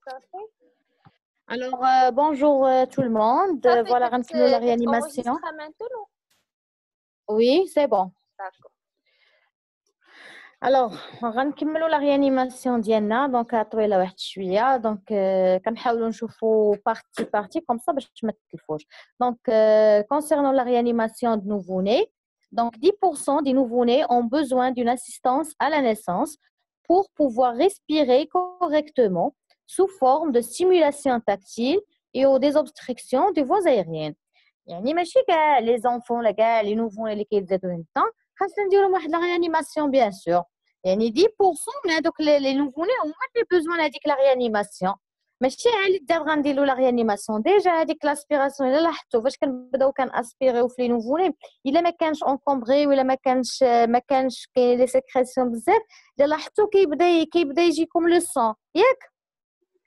صافي Alors, bonjour tout le monde. صافي Voilà, غنكملوا la réanimation. كتانغوجيسترا مانتونو. Oui, c'est bon. داكور. Alors, غنكملوا la réanimation ديالنا. Donc, طويلة واحد شوية. Donc, كنحاولوا نشوفوا partie partie comme ça باش ما تكلفوش. Donc, concernant la réanimation de nouveau-nés, donc 10% des nouveau-nés ont besoin d'une assistance à la naissance pour pouvoir respirer correctement sous forme de stimulation tactile et ou des obstructions des voies aériennes. يعني ماشي كاع les enfants ولا كاع les nouveau-nés اللي كيتزادوا هنا خاصنا نديروا واحد la réanimation bien sûr. يعني 10% من هذوك les nouveau-nés هما اللي besoin هذيك la réanimation. ماشي عالي دابا غنديروا لا ريانيماسيون ديجا هذيك لاسبيراسيون الا لاحظتوا فاش كنبداو كناسبيريو في لي نوفوني الا ما كانش اونكومبري ولا ما كانش كاين لي سيكريسيون بزاف الا لاحظتوا كيبدا يجيكم لو سون ياك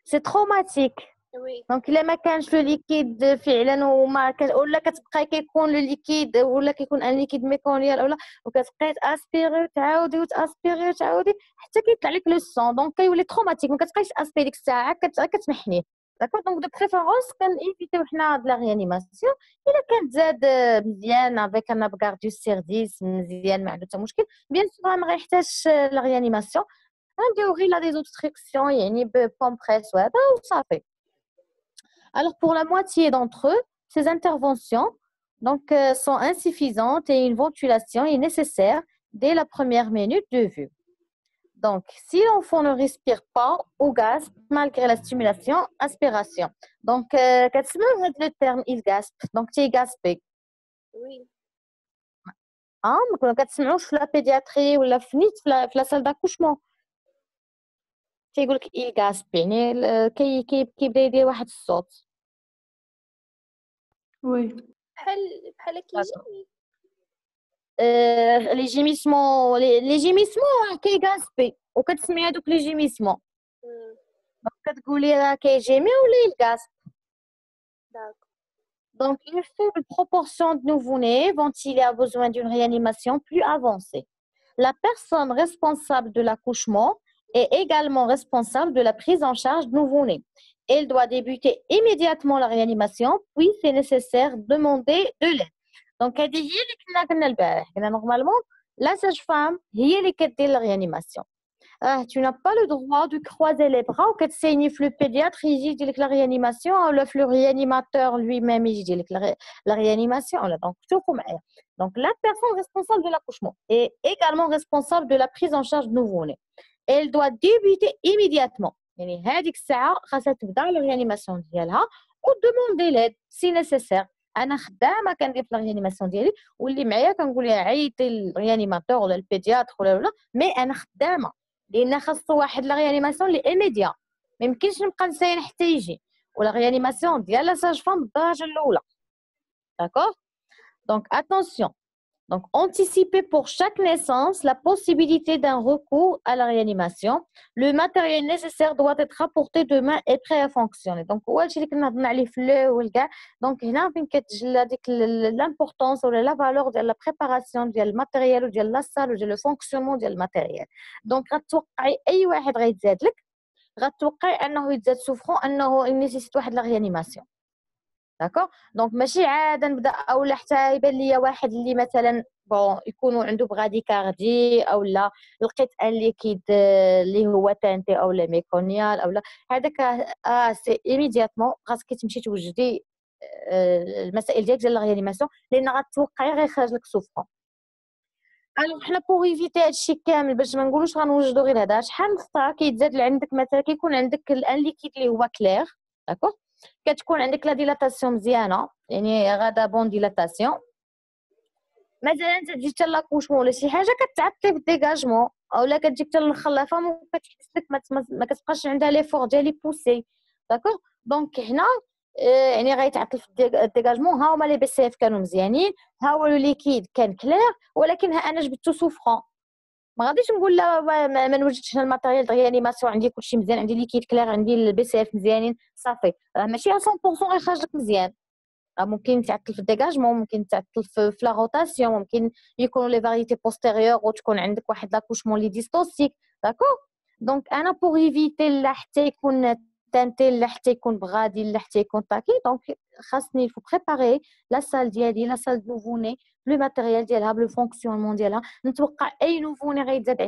سي تروماتيك. وي دونك الا ما كانش لو ليكيد فعلا وما ولا كتبقاي كيكون لو ليكيد ولا كيكون ان ليكيد ميكونيال ولا وكتبقاي تاسبيري وتعاودي وتاسبيري وتعاودي حتى كيطلع لك لو سون دونك كيولي تروماتيك ما كتبقايش تاسبيري ديك الساعه كتمحنيه داكور. دونك دو بريفيرونس كنيفيتيو حنا هاد لا ريانيماسيون الا كانت زاد مزيان افيك ان ابغار دو سيرفيس مزيان ما عنده حتى مشكل بيان سور ما غيحتاجش لا ريانيماسيون غنديرو غير لا ديزوبستركسيون يعني بومبريس وهذا وصافي. Alors, pour la moitié d'entre eux, ces interventions donc, sont insuffisantes et une ventilation est nécessaire dès la première minute de vue. Donc, si l'enfant ne respire pas ou gaspe malgré la stimulation, aspiration. Donc, le terme il gaspe. Donc, tu es gaspé. وي ما كتسمعوش في لا بيدياتري ولا في نيت في لا سال داكوشمون تيقول لك il gaspe يعني كيبدا يدير واحد الصوت. وي بحال كيجيني لي جيميسمون لي جيميسمون كيغاسبي وكتسمعي هذوك لي جيميسمون كتقولي راه كيجيمي ولا الغاس. داكور. Donc, une faible proportion de nouveau-nés ventilés a besoin d'une réanimation plus avancée. La personne responsable de l'accouchement est également responsable de la prise en charge de nouveau-nés. Elle doit débuter immédiatement la réanimation, puis c'est nécessaire demander de l'aide. Donc, هذه هي اللي كنا قلنا البارح قلنا normalement la sage-femme هي اللي كدير la réanimation. Tu n'as pas le droit de croiser les bras ou كتسيني في le pédiatre يجي يدير لك la réanimation ou le réanimateur lui-même يجي يدير لك la réanimation là. Donc شوفوا معايا. Donc la personne responsable de l'accouchement est également responsable de la prise en charge de nouveau-né. Elle doit débuter immédiatement. يعني هذيك الساعة خاصها تبدا la réanimation ديالها و demander l'aide si nécessaire. انا خدامه كندير في لا ريانيماسيون ديالي واللي معايا كنقول لها عيطي للريانيماتور ولا البيدياتر ولا مي انا خدامه لان خاصو واحد لا ريانيماسيون لي ايميديا ما يمكنش نبقى نساين حتى يجي ولا ريانيماسيون ديال لا ساج فام بالدرجه الاولى. داكور. دونك اتونسيون. Donc, anticiper pour chaque naissance la possibilité d'un recours à la réanimation. Le matériel nécessaire doit être apporté demain et prêt à fonctionner. Donc, donc هنا فين كتجلى هذيك l'importance ولا la valeur ديال la préparation ديال الماتيريال وديال لا سال وديال le fonctionnement ديال الماتيريال. دونك غتوقعي اي واحد غيتزاد لك غتوقعي انه يتزاد سوفرون انه نيسيت واحد لا ريانيماسيون. داكور. دونك ماشي عاده نبدا اولا حتى يبان ليا واحد اللي مثلا بون يكونوا عنده بغادي كاردي اولا لقيت ان ليكيد اللي هو تانتي اولا ميكونيال اولا هذاك سي ايميدياتمون خاصك تمشي توجدي المسائل ديال لا ريانيماسيون لان غتوقعي غيخرج لك سوفرون. الوغ حنا بوغ ايفيتي هادشي كامل باش ما نقولوش غنوجدوا غير هذا شحال نخطا كيتزاد عندك مثلا كيكون عندك الان ليكيد اللي هو كلير. داكور. كتكون عندك لا ديلاتاسيون مزيانه يعني غادا بون ديلاتاسيون مثلا انت تجي حتى لاكوشمون ولا شي حاجه كتعطلي في الديغاجمون اولا كتجيك حتى للخلافه ما كتحس لك ما كتبقاش عندها لي فور ديالي بوسي. داكور. دونك هنا يعني غيتعطل في الديغاجمون. ها هما لي بي سي اف كانوا مزيانين ها هو لو ليكيد كان كلير ولكن ها انا جبدتو سوفرون ما غاديش نقول لا ما نوجدش هنا الماتيريال ديال ريانيماسيون عندي كلشي مزيان عندي ليكيد كلير عندي البي سي اف مزيانين صافي ماشي 100% غيخرج لك مزيان. ممكن تعطل في الديغاجمون ممكن تعطل في لا روتاسيون ممكن يكونوا لي فاريتي بوستيريور وتكون عندك واحد لاكوشمون لي ديستوسيك. داكور. دونك انا بوغ ايفيتي لا حتى يكون تانتي اللي حتى يكون بغادي اللي حتى يكون طاكي. دونك خاصني الفو بريباري لا سال ديالي لا سال نوفوني بلو ماتيريال ديالها بلو فونكسيونمون ديالها. نتوقع اي نوفوني غيتزاد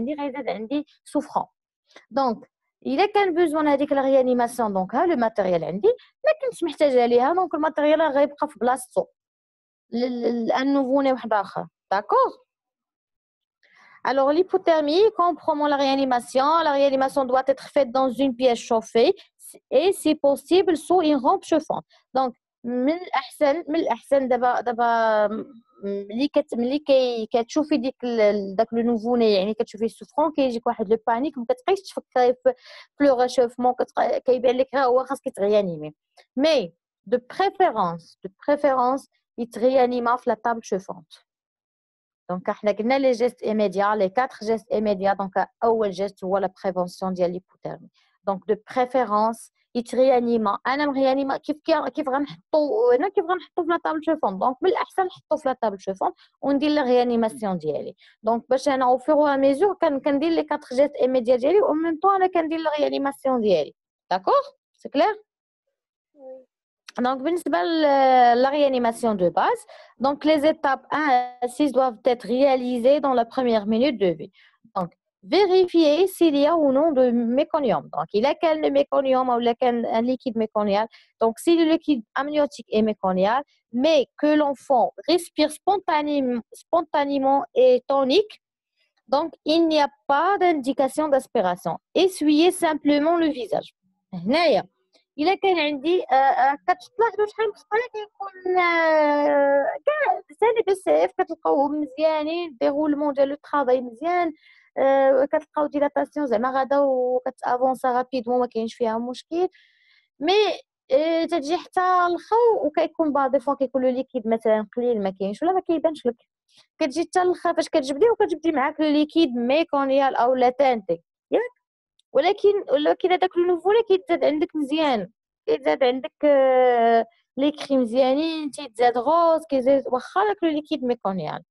عندي سوفرون. دونك الا كان بوزوان هذيك الريانيماسيون دونك ها لو ماتيريال عندي ما كنتش محتاجه ليها. دونك الماتيريال غيبقى في بلاصتو لان نوفوني واحد اخر. داكوغ. Alors, l'hypothermie comprend la réanimation. La réanimation doit être faite dans une pièce chauffée et, si possible, sous une rampe chauffante. Donc, من الأحسن دابا ملي كتشوفي داك لو نوفوني يعني كتشوفي السوفرون كيجيك واحد لو بانيك ما كتبقايش تفكري في لو ريشوفمون كيبان لك ها هو خاصك تغيانيمي. مي دو بريفيرونس يتغيانيما في لا طابل شوفونت. دونك احنا قلنا لي جيست ايميديا لي 4 جيست ايميديا. دونك اول جيست هو لا بريفونسيون ديال ليبوثيرمي. دونك دو بريفيرونس يتريانيما. انا مغيانيما كيف غنحطو هنا كيف غنحطو في لا طابل شوفون. دونك من الاحسن نحطو في لا طابل شوفون وندير لا ريانيماسيون ديالي. دونك باش انا او فيغ او ميزور كندير لي 4 جيست ايميديا ديالي او ميم طون انا كندير لا ريانيماسيون ديالي. داكوغ سي كلير. Donc, la réanimation de base, donc les étapes 1 à 6 doivent être réalisées dans la première minute de vie. Donc, vérifier s'il y a ou non de méconium. Donc, il y a quel méconium ou un liquide méconial. Donc, si le liquide amniotique est méconial, mais que l'enfant respire spontanément et tonique, donc il n'y a pas d'indication d'aspiration. Essuyez simplement le visage. هنايا الا كان عندي كتلاحظوا شحال من خطره كيكون كاع سالي بزاف كتلقاوهم مزيانين ديغولمون ديال لو طرافاي مزيان كتلقاو ديلاتاسيون زعما غادا وكتافونسا رابيدمون ما كاينش فيها مشكل. مي تجي حتى الخو وكيكون بعض الفوا كيكون لو ليكيد مثلا قليل ما كاينش ولا ما كيبانش لك. كتجي حتى الخا فاش كتجبدي معاك لو ليكيد ميكونيال او لا تانتي ياك. ولكن هذاك لو نوفو كيتزاد عندك مزيان كيتزاد عندك لي كريم مزيانين تيتزاد غوز كيزيد واخا داك لو ليكيد ميكونيال.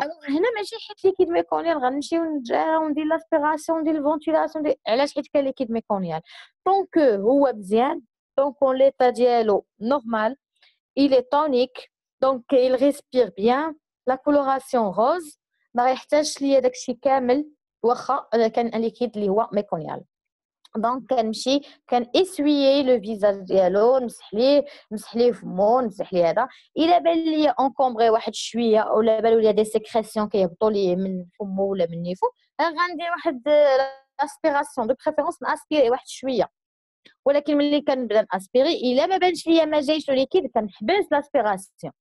الوغ هنا ماشي حيت ليكيد ميكونيال غنمشيو نتجاهو وندير لاسبيراسيون ندير الفونتيلاسيون علاش حيت كاين ليكيد ميكونيال. طونك هو مزيان طونك ليطا ديالو نورمال il est tonique donc il respire bien la coloration rose ما غيحتاجش ليا داكشي كامل واخا كان ان ليكيد اللي هو ميكونيال. دونك كنمشي اسويي لو فيزاج ديالو نمسح ليه فمو نمسح ليه هذا. الا بان لي انكومبري واحد شويه اولا بالو لي دي سيكريسيون كيهبطوا ليه من فمو ولا من نيفو غندير واحد اسبيراسيون دو بريفيرونس ناسبيري واحد شويه. ولكن ملي كنبدا ناسبيري الا ما بانش ليا ما جايش ليكيد كنحبس لاسبيراسيون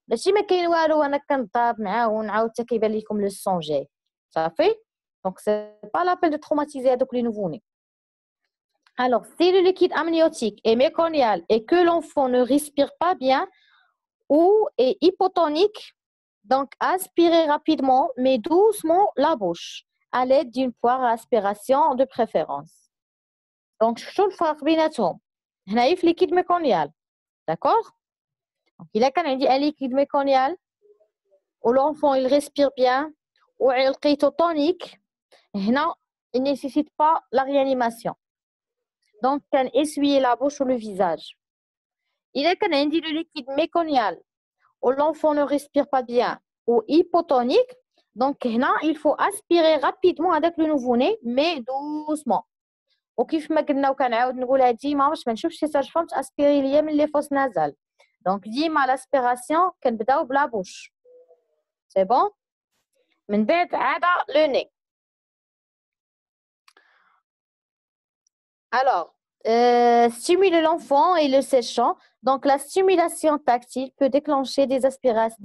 ماشي ما كاين والو وانا كنضرب معاه ونعاود حتى كيبان لكم لو سون جاي صافي. دونك سي با لابيل دو تروماتيزي هذوك لي نوفوني. Alors, si le liquide amniotique est méconial et que l'enfant ne respire pas bien ou est hypotonique, donc aspirez rapidement mais doucement la bouche à l'aide d'une poire à aspiration de préférence. Donc, شنو الفرق بيناتهم؟ هنايا في liquide méconial, d'accord? Donc, il a كان عندي un liquide méconial où l'enfant il respire bien ou لقيتو tonique, هنا il ne nécessite pas la réanimation. Donc, can essuyer la bouche ou le visage. Il est qu'un individu liquide méconial où l'enfant ne respire pas bien ou hypotonique. Donc, il faut aspirer rapidement avec le nouveau-né, mais doucement. وكيف ما قلنا وكنعاود نقولها ديما باش ما نشوفش شي ساج-فام تاسبيري ليا من لي فوس نازال. دونك ديما لاسبيراسيون كنبداو بلا بوش. سي بون. من بعد عاد لو ني. Alors, stimuler l'enfant et le séchant. Donc, la stimulation tactile peut déclencher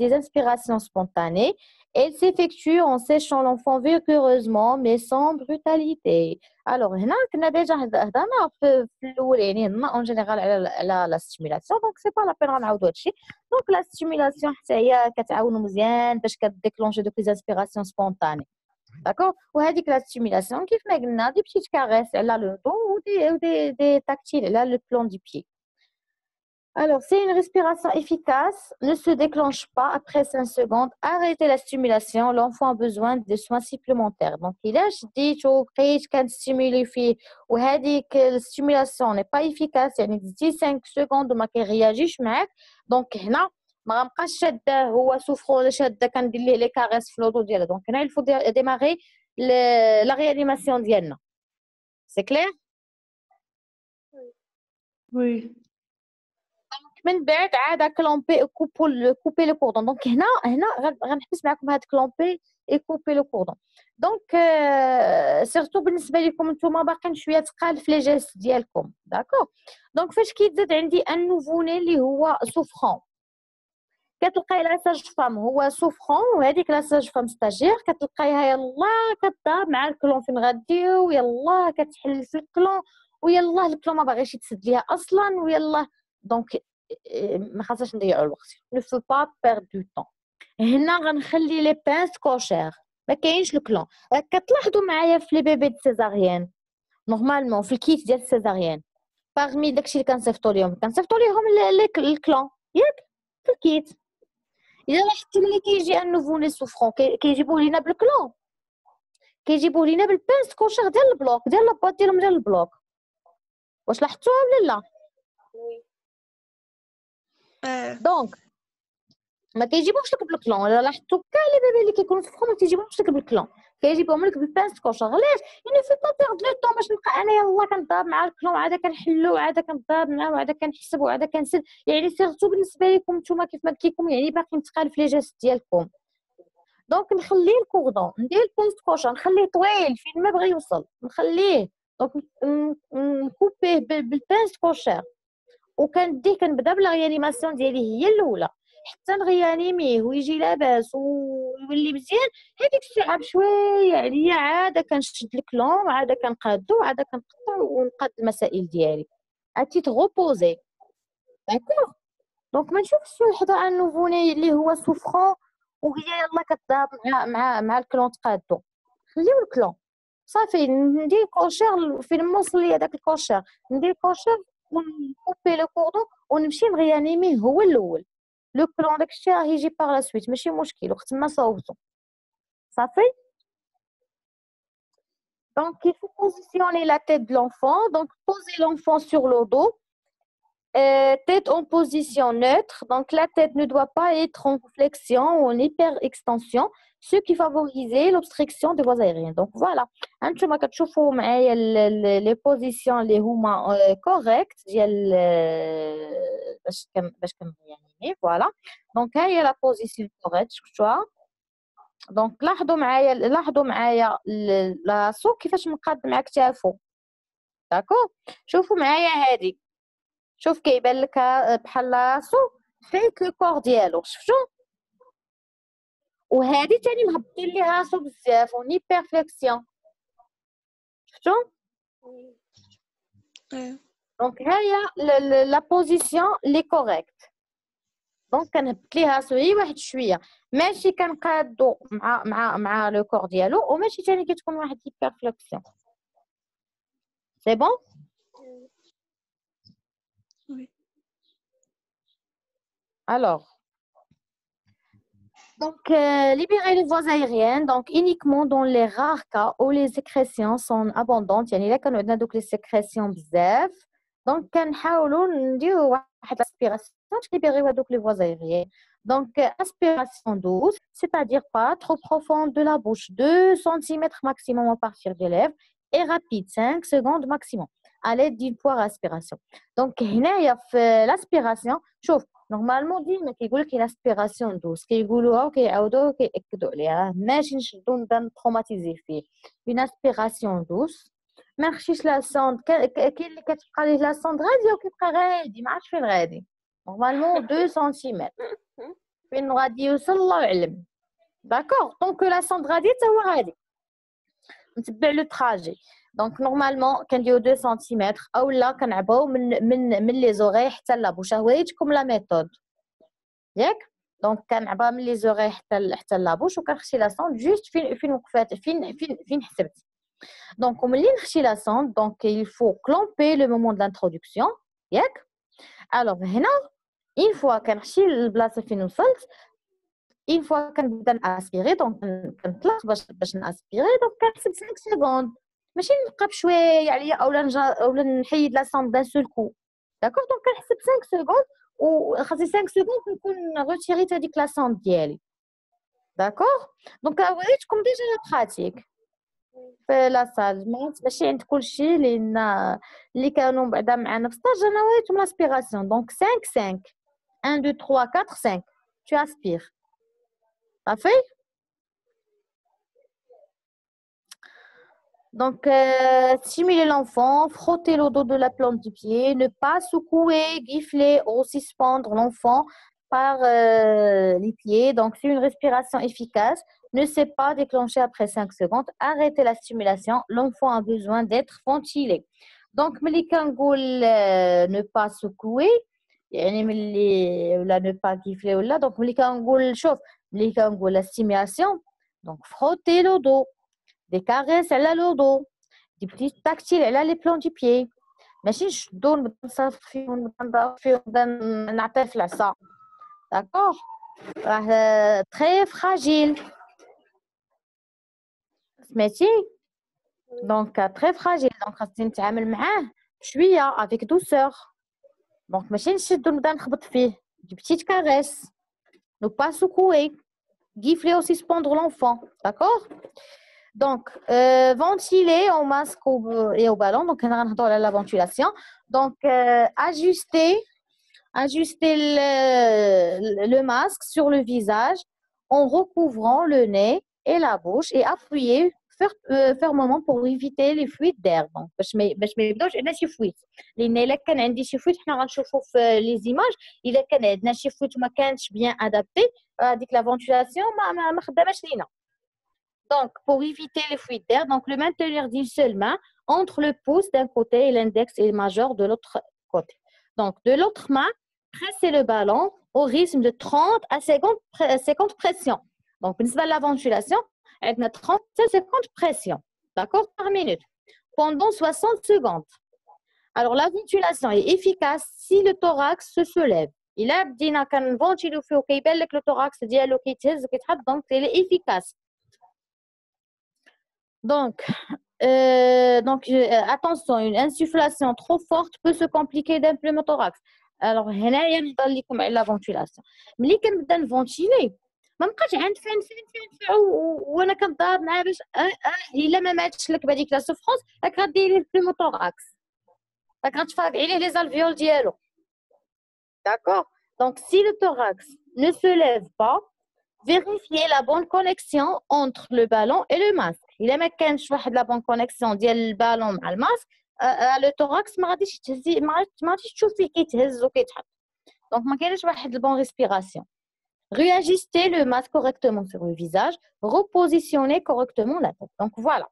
des inspirations spontanées. Elle s'effectue en séchant l'enfant vigoureusement, mais sans brutalité. Alors, هنا كنا déjà هضرنا في الأول يعني en général على la stimulation. Donc, c'est pas la peine غنعاودو هادشي. Donc, la stimulation حتى هي كتعاون مزيان باش كديكلونشي دوك les inspirations spontanées. D'accord. وهذيك لا ستيميلاسيون كيف ما قلنا دي بتيت كاريس على لو طون ودي تاكتيل على لو بلون دي بيي. Alors, c'est une respiration efficace, ne se déclenche pas après 5 secondes. Arrêtez la stimulation, l'enfant a besoin de soins supplémentaires. Donc, إلا شديت وبقيت كنستيمولي فيه وهذيك الستيمولاسيون n'est pas efficace يعني دزتي 5 secondes وما كيرياجيش معاك دونك هنا ما غنبقاش شاده هو سوفرو ولا شاده كندير ليه لي كاريس في لوطو ديالها دونك هنا il faut démarrer la réanimation ديالنا. C'est clair؟ Oui. من بعد عاد كلومبي كوبي لو كوردون دونك هنا غنحبس معكم هاد كلومبي اي كوبي لو كوردون دونك سيرتو بالنسبه لكم نتوما باقيين شويه ثقال في لي جيست ديالكم داكور دونك فاش كيتزاد عندي ان نوفوني اللي هو سوفرون كتلقاي لا ساج فام هو سوفرون وهذيك لا ساج فام ستاجير كتلقايها يلاه كضرب مع الكلون فين غاديو يلاه كتحل في الكلون ويلاه الكلون ما باغيش يتسد ليها اصلا ويلاه دونك ما خاصناش نضيعوا الوقت نو فو با بيرد دو طون هنا غنخلي لي بانس كوشير ما كاينش الكلون كتلاحظوا معايا في لي بيبي سيزاريان نورمالمون في الكيت ديال السيزاريان باغمي داكشي اللي كنصيفطوا لهم الكلون ياك في الكيت الا لاحظتي ملي كيجي ان نوفوني سوفرون كيجيبوه لينا بالكلون كيجيبوه لينا بالبانس كوشير ديال البلوك ديال لاباط ديالهم ديال البلوك واش لاحظتوها ولا لا دونك ما كيجيبوش لك بالكلون ولا لاحظتوا كاع لي بيبي اللي كيكونوا سوفرون ما كيجيبوهمش لك بالكلون كيجيبوهم لك بالبانس كوشير علاش يعني في با بيرد لو طون باش نبقى انا يلاه كنضرب مع الكلون عاده كنحلو عاده كنضرب معاه وعاده كنحسب وعاده كنسد يعني سيرتو بالنسبه لكم نتوما كيف ما قلت لكم يعني باقيين تقال في لي جيست ديالكم دونك نخلي الكوردون ندير البانس كوشير نخليه طويل فين ما بغى يوصل نخليه دونك نكوبيه بالبانس كوشير وكنديه كنبدا بلا ريانيماسيون ديالي هي الاولى حتى نغيانيميه ويجي لاباس ويولي مزيان هذيك الساعه بشويه عليا عاده كنشد الكلون عاده كنقادو عاده كنقطع ونقاد المسائل ديالي عاد تغوبوزي داكوغ دونك ما نشوفش وحده ان نوفوني اللي هو سوفرون وهي يلا كتضرب مع الكلون تقادو خليو الكلون صافي ندير كوشير فين ما وصل لي هذاك الكوشير ندير كوشير ونكوبي لو كوردون ونمشي نغيانيميه هو الاول لو كلون داكشي راه يجي باغ لا سويت ماشي مشكل وقت ما صوبتو صافي donc il faut positionner la tête de l'enfant donc poser l'enfant sur le dos tête en position neutre donc la tête ne doit pas être en flexion ou en hyperextension ce qui favorise l'obstruction des voies aériennes donc voilà انتما كتشوفوا معايا لي بوزيسيون اللي هما كوريكت ديال باش كنغيانيمي فوالا دونك ها هي لا بوزيسيون كوريكت شفتوها دونك لاحظوا معايا لاسو كيفاش نقاد مع كتافو داكور شوفوا معايا هذه شوف كيبان لك بحال راسو فيك لو كور ديالو شفتو وهذه ثاني مهبطين ليها راسو بزاف وني بيرفليكسيون شفتو دونك ها هي لا بوزيسيون لي كوريكت دونك كنهبط ليها راسو غير واحد شويه ماشي كنقادو مع لو كور ديالو وماشي ثاني كتكون واحد بيرفليكسيون سي بون alors donc libérer les voies aériennes donc uniquement dans les rares cas où les sécrétions sont abondantes يعني الا كانوا عندنا دوك لي sécrétions بزاف donc كنحاولوا نديروا واحد l'aspiration باش libérer هذوك les voies aériennes donc aspiration douce c'est-à-dire pas trop profonde de la bouche 2 cm maximum à partir des lèvres et rapide 5 secondes maximum à l'aide d'une poire à aspiration donc هنايا في l'aspiration شوف نورمالمون ديما كيقول لك لاسبيراسيون دوس كيقولوها وكيعاودوها وكيأكدوا عليها ماشي نشدو نبدا نتروماتيزي فيه اون اسبيراسيون دوس ما نخشيش لا سوند كاين اللي كتبقى ليه لا سوند غادي وكيبقى غادي ما عرفتش فين غادي نورمالمون 2 سنتيمتر فين غادي يوصل الله اعلم داكوغ دونك لا سوند غادي حتى هو غادي نتبع لو تراجي دونك نورمالمون كنديرو 2 سنتيمتر اولا كنعبرو من لي زوري حتى لابوش هوايتكم لا ميثود ياك دونك كنعبر من لي زوري حتى لابوش وكنخشي لا سوند جوست فين وقفات فين حسبت دونك وملي نخشي لا سوند دونك il faut clamper le moment de l'introduction ياك الوغ هنا une fois كنمشي للبلاصه فين وصلت une fois كنبدا ناسبيري دونك كنطلق باش ناسبيري دونك كنحسب 5 سكوند ماشي نبقى بشويه عليا اولا نحيد لا سون دان سول كو داكوغ دونك كنحسب 5 سكوند وخاصني 5 سكوند نكون روتيريت هذيك لا سون ديالي داكوغ دونك وريتكم ديجا لا براتيك في لا سال ماشي عند كلشي لان اللي كانوا بعدا معنا في ستاج انا وريتهم لاسبيراسيون دونك 5 5 1 2 3 4 5 tu aspires parfait. Donc, stimuler l'enfant, frotter le dos de la plante du pied, ne pas secouer, gifler ou suspendre l'enfant par les pieds. Donc, si une respiration efficace ne s'est pas déclenchée après 5 secondes, arrêtez la stimulation. L'enfant a besoin d'être ventilé. Donc, ملي كنقول ne pas secouer, يعني ملي ولا ne pas gifler ولا donc ملي كنقول شوف ملي كنقول la stimulation donc frotter le dos des caresses على le dos des petits tactiles على les plans du pied ماشي نشدو نبدا نصرف فيهم نبدا نعطيه في العصا داكوغ راه très fragile سمعتي دونك très fragile دونك خاصني نتعامل معاه بشويه avec douceur دونك ماشي نشد ونبدا نخبط فيه des petites caresses ne pas secouer gifler ou suspendre l'enfant d'accord donc ventiler en masque et au ballon donc on va dans la ventilation donc ajuster le masque sur le visage en recouvrant le nez et la bouche et appuyer fermement pour éviter les fuites d'air donc باش ما يبداوش عندنا شي فويت لان الا كان عندي شي فويت حنا غنشوفوا في لي زيماج الا كان عندنا شي فويت وما كانتش بيان ادابتي هذيك لا فونتيلاسيون ما خداماش لينا donc pour éviter les fuites d'air donc le maintenir d'une seule main entre le pouce d'un côté et l'index et le majeur de l'autre côté donc de l'autre main presser le ballon au rythme de 30 à 50 pressions donc بالنسبه la ventilation عندنا 30 à 50 pressions d'accord par minute pendant 60 secondes alors la ventilation est efficace si le thorax se soulève الا بدينا كنفونتيلو فيه وكيبان لك لو thorax ديالو كيتهز وكيتحط donc il est efficace donc attention une insufflation trop forte peut se compliquer d'un pneumothorax alors هنايا نهضر لكم على la ventilation ملي كنبدا نفونتيلي ما بقاش عند فين وانا كنضرب معاه باش الا ما ماتش لك بهذيك لا سوفرونس راك غديري البنيوموثوراكس راك غتفرقعي ليه لي زالفيول ديالو d'accord donc si le thorax ne se lève pas vérifiez la bonne connexion entre le ballon et le masque الا ما كانش واحد لا بون كونيكسيون ديال البالون مع الماسك لو thorax ما غاديش تهزي ما غاديش تشوفيه كيتهز وكيتحط donc ما كاينش واحد البون ريسبيراسيون réajustez le masque correctement sur le visage, repositionnez correctement la tête. Donc voilà.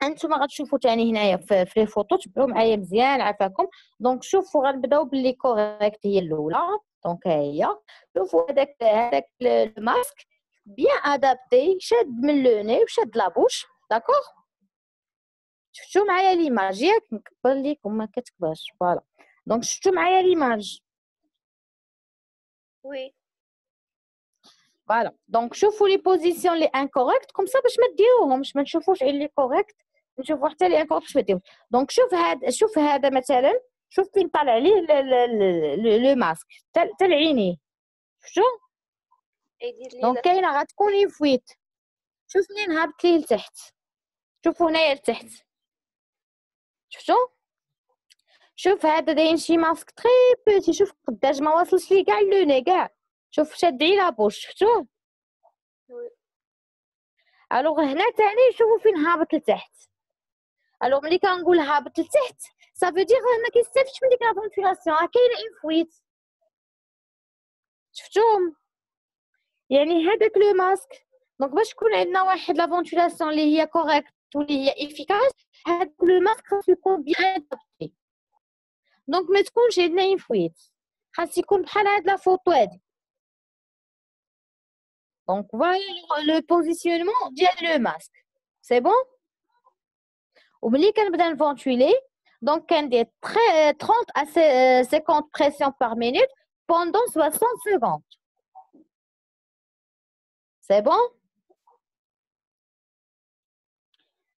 انتوما غتشوفوا ثاني هنايا في لي فوتو تبعوا معايا مزيان عافاكم دونك شوفوا غنبداو باللي كوريكت هي الاولى دونك ها هي شوفوا هذاك الماسك بيان ادابتي شاد من لو ني وشاد لا بوش داكوغ شفتوا معايا ليماج ياك نكبر لكم ما كتكبرش فوالا دونك شفتوا معايا ليماج وي Voilà. Donc, شوفوا les positions les incorrectes comme ça باش ما ديروهمش ما نشوفوش اللي correct نشوفوا حتى اللي incorrect باش ما ديروهمش. Donc شوف هذا مثلا شوف فين طالع عليه لو ماسك حتى العينيه شفتوا دونك كاينه غتكون لي فويت شوف منين هابط ليه لتحت شوفوا هنايا لتحت شفتوا شوف هذا داين شي ماسك تري بوتي شوف قداش ما واصلش ليه كاع لو ني كاع شوف شادعي لابوش شفتوه الوغ هنا ثاني شوفوا فين هابط لتحت الوغ ملي كنقول هابط لتحت صافي دير ما كيستافدش من ديك لا فونتيلاسيون كاينه ان فويت شفتوهم يعني هذاك لو ماسك دونك باش تكون عندنا واحد لا فونتيلاسيون اللي هي كوريكت واللي هي افيكاس هذاك لو ماسك خاصو يكون بيان ادابتي دونك ما تكونش عندنا ان فويت خاص يكون بحال هاد لا فوتو هادي Donc, voilà le positionnement de le masque. C'est bon? وملي كنبدا نفونتيلي Donc, on dit 30 à 50 pressions par minute pendant 60 secondes. C'est bon?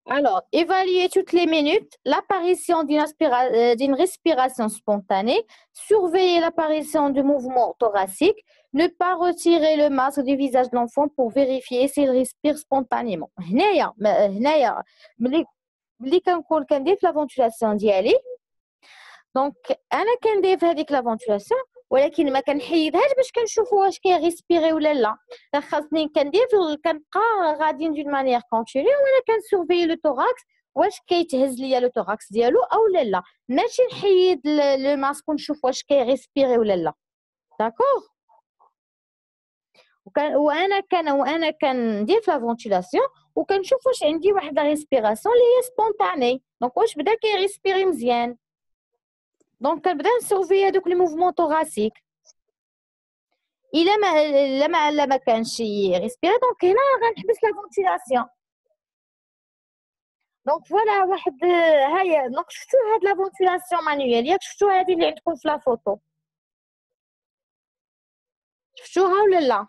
Alors, évaluer toutes les minutes l'apparition d'une respiration spontanée, surveiller l'apparition du mouvement thoracique, ne pas retirer le masque du visage de l'enfant pour vérifier s'il respire spontanément. هنايا ملي كنكون كندير في لا فونتولاسيون ديالي دونك انا كندير في هذيك لا فونتولاسيون ولكن ما كنحيدهاش باش كنشوفوا واش كيغيسبيري ولا لا خاصني كندير كنبقى غادي دون مانيير كونتينيو وانا كنسورفي لو توراكس واش كيتهز ليا لو توراكس ديالو او لا ماشي نحيد لو ماسك ونشوف واش كيغيسبيري ولا لا داكوغ وانا كندير في لا فونتولاسيون وكنشوف واش عندي واحد لا ريسبيراسيون اللي هي سبونطاني دونك واش بدا كيغيسبيري مزيان دونك كنبدا نسورفي هذوك لي موفمون طوراسيك الا ما كانش ريسبيري دونك هنا غنحبس لا فونتيلاسيون دونك فوالا واحد هاي دونك شفتوا هاد لا فونتيلاسيون مانيويل ياك شفتوا هذه اللي عندكم في لا فوتو شفتوها ولا لا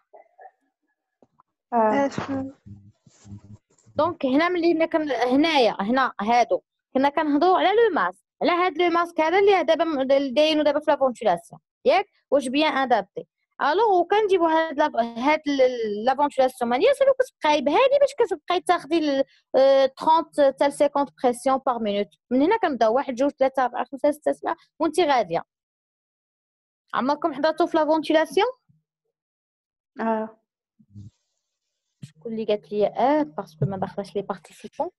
دونك هنا ملي هنا هادو كنا كنهضروا على لو ماسك على هاد لو ماسك هذا اللي دابا دايرينو دابا في لا فونتيلاسيون ياك واش بيان ادابتي الوغ وكنجيبوا هاد لا فونتيلاسيون مانيير سي كتبقاي بهادي باش كتبقاي تاخدي 30 حتى 50 بريسيون بار مينوت من هنا كنبداو 1 2 3 4 5 6 7 وانت غاديه عمركم حضرتوا في لا فونتيلاسيون شكون اللي قالت لي باسكو ما دخلش لي بارتيسيبون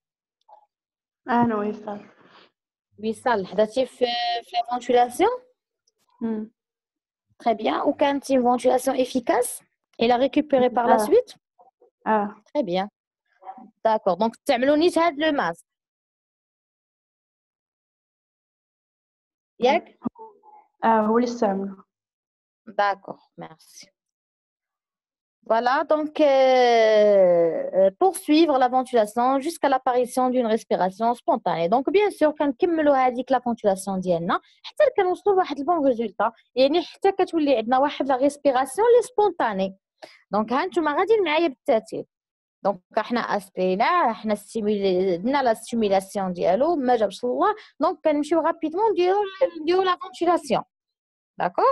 انا وصال وصال حضرتي في لا فونتيلاسيون Très bien. Ou quand une ventilation efficace et la récupérer par la suite? Très bien. D'accord. Donc, tu as le masque. Yak? هو اللي استعمله. D'accord. Merci. Voilà. Donc, poursuivre la ventilation jusqu'à l'apparition d'une respiration spontanée. Donc, bien sûr, quand كنكملوا هذيك la ventilation ديالنا حتى كنوصلوا لواحد البون ريزولتا يعني حتى كتولي عندنا واحد لا ريسبيراسيون لي سبونطاني دونك ها نتوما غاديين معايا بالترتيب دونك احنا اسبينا حنا درنا لا ستيمولاسيون ديالو ما جابش الله دونك كنمشيو رابيدمون نديرو لا فونتيلاسيون داكوغ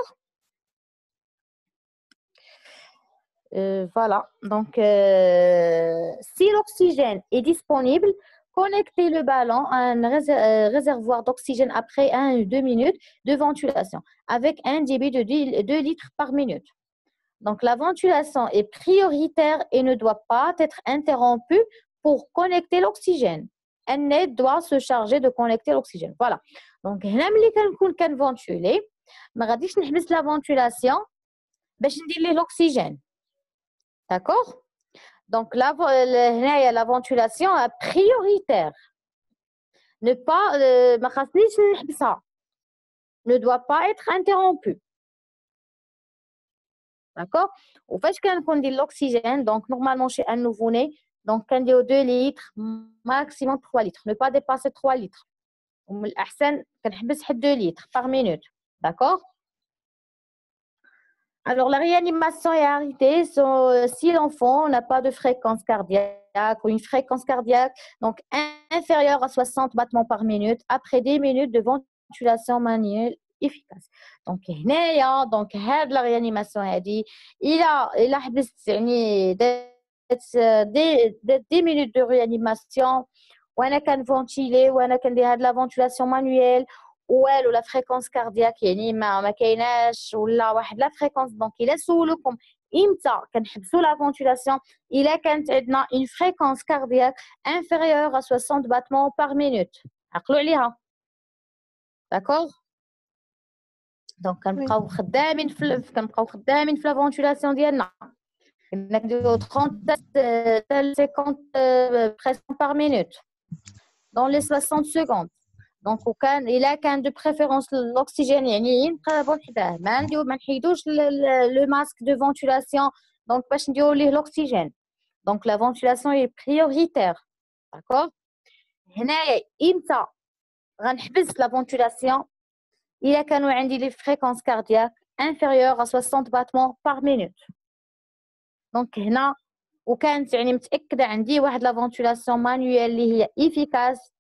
voilà donc si l'oxygène est disponible connectez le ballon à un réservoir d'oxygène après 1 ou 2 minutes de ventilation avec un débit de 2 litres par minute. Donc, la ventilation est prioritaire et ne doit pas être interrompue pour connecter l'oxygène. Un aide doit se charger de connecter l'oxygène. Voilà. Donc, هنا ملي كنكون كنفونتولي ما غاديش نحبس لا فونتولاسيون باش ندير ليه l'oxygène. D'accord? Donc, هنايا la ventilation est prioritaire. Ne pas ما خاصنيش نحبسها. Ne doit pas être interrompue. D'accord? وفاش كنكون ندير l'oxygène donc normalement chez un nouveau-né donc كنديرو 2 litres maximum 3 litres ne pas dépasser 3 litres ومن الأحسن كنحبس حد 2 litres par minute. D'accord? Alors, la réanimation est arrêtée si l'enfant n'a pas de fréquence cardiaque ou une fréquence cardiaque donc inférieure à 60 battements par minute après 10 minutes de ventilation manuelle efficace. Donc, هنايا donc هاد la réanimation هادي إلا حبست يعني 10 minutes de réanimation وأنا كنفونتيلي وأنا كندير هاد la ventilation manuelle والو لا فريكونس كاردياك يعني ما كايناش ولا واحد لا فريكونس دونك الا سولوكم امتى كنحبسوا لا فونتيلاسيون الا كانت عندنا اون فريكونس كاردياك انفيريور ا 60 باتمون بار مينوت عقلوا عليها داكوغ دونك كنبقاو خدامين في لا فونتيلاسيون ديالنا كنا كنديرو 30 حتى 50 بريسيون بار مينوت دون لي 60 سكوند دونك وكان الا كان دو بريفيرونس لوكسيجين يعني نقربوا حداه ما نحيدوش لو ماسك دو فونتيلاسيون دونك باش نديروا ليه لوكسيجين دونك لا فونتيلاسيون هي بريوريتير داكوغ هنايا امتى غنحبس لا فونتولاسيون الا كانوا عندي لي فريكونس كاردياك inférieure à 60 battements par minute. دونك هنا وكانت يعني متاكده عندي واحد لا فونتولاسيون مانيوال اللي هي efficace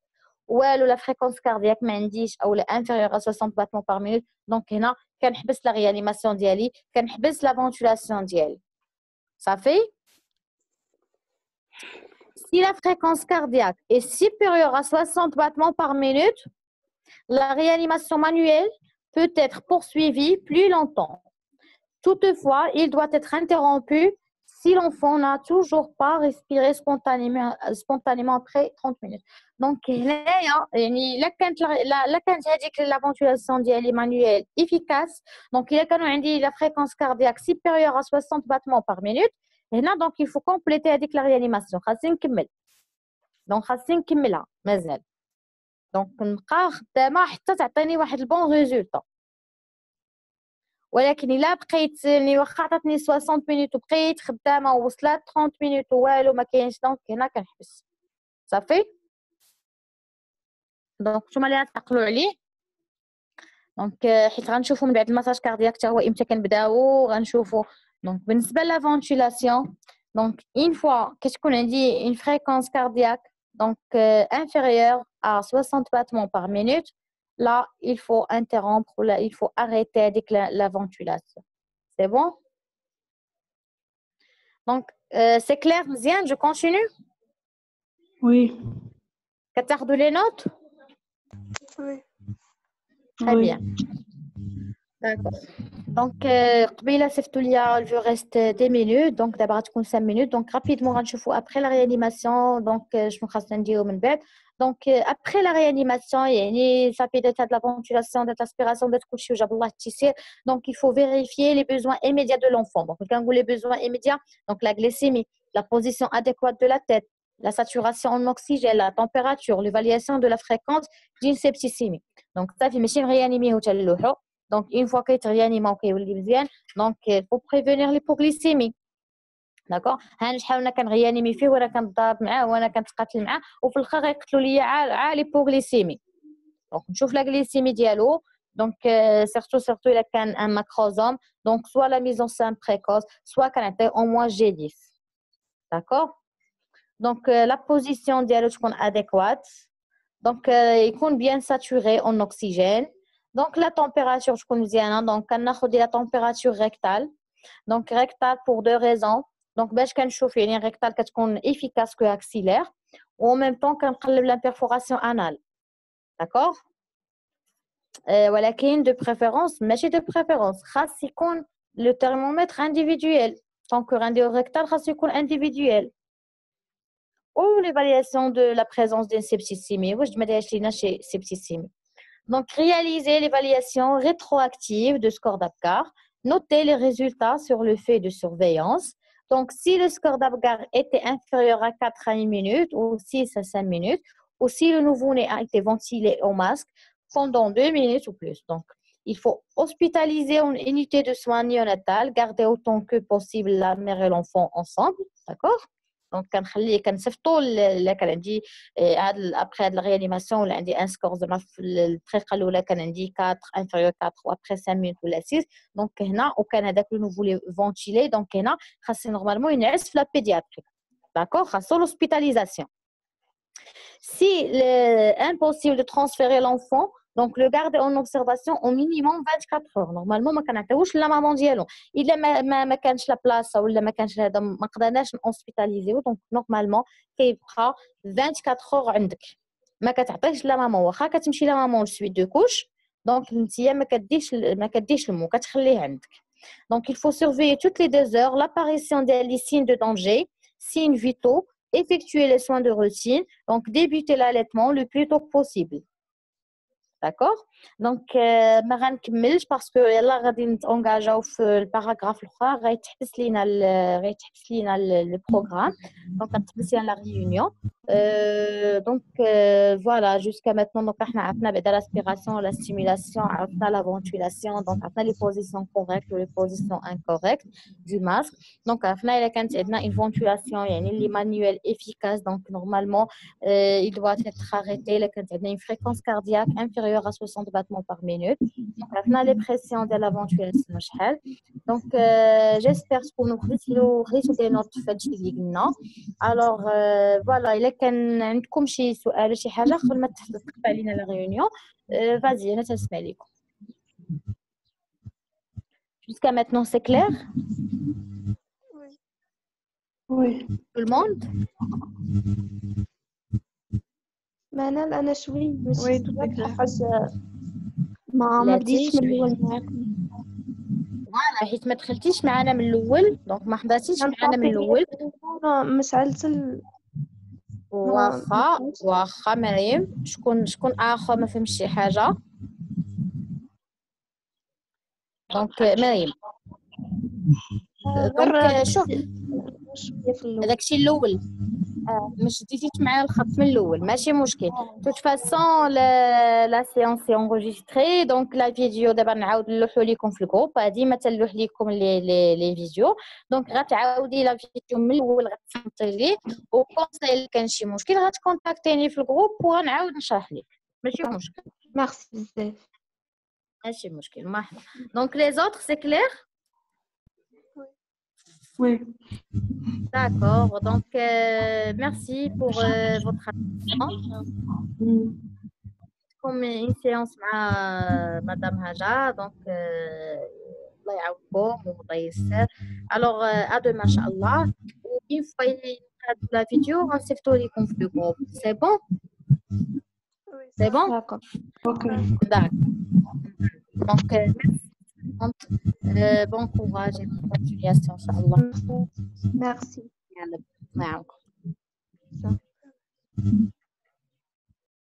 والو لا فريكونس كاردياك ما عنديش او لا inférieure à 60 battements par minute. دونك هنا كنحبس لا ريانيماسيون ديالي كنحبس لا فونتولاسيون ديالي صافي. Si la fréquence cardiaque est supérieure à 60 battements par minute, la réanimation manuelle peut être poursuivie plus longtemps. Toutefois, il doit être interrompu si l'enfant n'a toujours pas respiré spontanément après 30 minutes. Donc, là, quand هذيك la ventilation ديالي manuelle efficace, donc il y a la fréquence cardiaque supérieure à 60 battements par minute. هنا donc il faut compléter avec la réanimation. خاصني نكمل. donc خاصني نكملها مازال. donc نبقى خدامه حتى تعطيني واحد البون ريزولطا. ولكن الا بقيت يعني واخا عطاتني 60 مينوت وبقيت خدامه ووصلت 30 مينوت والو ما كاينش دونك هنا كنحبس صافي. دونك نتوما اللي غتعقلوا عليه دونك حيت غنشوفوا من بعد المساج كاردياك حتى هو امتى كنبداو غنشوفوا. دونك بالنسبه لا فونتولاسيون دونك اون فوا كتكون عندي اون فريكونس كاردياك دونك inférieure à 60 battements par minute. Là, il faut interrompre, là, il faut arrêter avec la ventilation. C'est bon? Donc, c'est clair, Mziane, je continue? Oui. كتاخدوا les notes? Oui. Très Oui. bien. D'accord. Donc, قبيله صيفطوا ليا il vous reste 10 minutes. Donc, d'abord تكون 5 minutes. Donc, rapidement غنشوفوا après la réanimation. Donc, شنو خاصنا نديرو من بعد. Donc, après la réanimation, يعني صافي درت هاد la ventilation, درت l'aspiration, درت كلشي وجاب الله التيسير. Donc, il faut vérifier les besoins immédiats de l'enfant. Donc, كنقول les besoins immédiats, donc la glycémie, la position adéquate de la tête, la saturation en oxygène, la température, l'évaluation de la fréquence d'une septicémie. Donc, صافي ماشي نريانيميو حتى نلوحو. Donc, une fois qu'il est réanimé, donc il faut prévenir l'hypoglycémie. D'accord. هاني حاولنا كنغيانيمي فيه وانا كنضارب معاه وانا كنتقاتل معاه وفي الاخر غيقتلوا لي عا ليبوغليسيمي. دونك نشوف لا غليسيمي ديالو. دونك سيرتو الا كان ان ماكروزوم دونك سوا لا ميزون سان بريكوس سوا كنعطيه او موان جي 10. داكور. دونك لا بوزيسيون ديالو تكون اديكوات. دونك يكون بيان ساتوري اون اوكسيجين. Donc, la température, je connais bien. Donc, on a la température rectale. Donc, rectale pour deux raisons. Donc, باش كنشوف يعني rectale كتكون efficace que axillaire. Ou en même temps, كنقلب la perforation anale. D'accord? ولكن de préférence, ماشي de préférence. خاص يكون le thermomètre individuel. Tant que radio rectal خاص يكون individuel. Ou l'évaluation de la présence d'une septicémie. واش ما دايرش لينا شي septicémie. Donc, réaliser l'évaluation rétroactive de score d'Apgar. Notez les résultats sur le fait de surveillance. Donc, si le score d'Apgar était inférieur à 4 à 1 minute ou 6 à 5 minutes, ou si le nouveau-né a été ventilé au masque pendant 2 minutes ou plus. Donc, il faut hospitaliser une unité de soins néonatales, garder autant que possible la mère et l'enfant ensemble. D'accord? Donc, كنصيفطوا الا كان عندي après la réanimation ولا عندي ان سكور زعما في الدقيقه الاولى كان عندي 4 inférieur 4 وابري 5 minutes ولا 6 دونك هنا وكان هذاك لو نوفو لي فونتيلي دونك هنا خاصني نورمالمون ينعس في لا بيدياتريك داكور خاصو l'hospitalisation. Si impossible de transférer l'enfant donc le garder en observation au minimum 24 heures. Normalement ما كنعطيوش لا مامون ديالو الا ما كانش لا بلاصه ولا ما كانش هذا ما قدرناش نوسبيتاليزيو دونك نورمالمون كيبقى 24 heures عندك ما كتعطيش لا مامون واخا كتمشي لا مامون سويت دو كوش دونك نتيا ما كديش المو كتخليه عندك. Donc il faut surveiller toutes les 2 heures l'apparition des signes de danger, signes vitaux, effectuer les soins de routine, donc débuter l'allaitement le plus tôt possible. D'accord. Donc ما غنكملش باسكو يلا غادي نتونجاجاو في الباراغراف الاخر غيتحبس لينا البروغرام دونك غتحبس لينا لا ريونيون Voilà, jusqu'à maintenant, donc, on a fait l'aspiration, la stimulation, on a la ventilation, donc, on a les positions correctes ou les positions incorrectes du masque. Donc, on a une ventilation, il y a une manuelle efficace. Donc, normalement, il doit être arrêté. Il y a une fréquence cardiaque inférieure à 60 battements par minute. Donc, on a les pressions de la ventilation. Donc, j'espère que nous avons des notes faites. Alors, voilà, il est كان عندكم شي سؤال شي حاجه قبل ما تقطع علينا لا réunion. Vas-y, انا تنسمع لكم. Jusqu'à maintenant, c'est clair? Oui. Oui. Tout le monde? معناها أنا شوي مش Oui, tout est clair. حاجة ما بديتش من الأول معاكم. فوالا حيت ما دخلتيش معنا من الاول دونك ما حضرتيش معنا من الاول. مشعلت واخا مريم شكون اخر ما فهمش شي حاجه. دونك مريم دونك شوف هذاكشي الاول مش ديتي معايا الخط من الاول ماشي مشكل. توت فاسون لا سيونس سي انغيستري دونك لا فيديو دابا نعاود نلوحو لكم في الجروب ديما تنلوح لكم لي فيديو. دونك غتعاودي لا فيديو من الاول غتصنتي ليه وكونساي كان شي مشكل غتكونتاكتيني في الجروب ونعاود نشرح لك ماشي مشكل. ميرسي بزاف. ماشي مشكل مرحبا. دونك لي زوتر سي كلير. Oui. D'accord, donc merci pour votre attention. Comme une séance avec Madame Haja, donc Allah يعاونكم والله ييسر. Alors à demain Inch'Allah. Une fois la vidéo, غنصيفطو لكم في le groupe. C'est bon? C'est bon? D'accord. Ok. D'accord. Donc merci. Bon courage et bonne continuation Inch'Allah. Merci. يلا معاكم.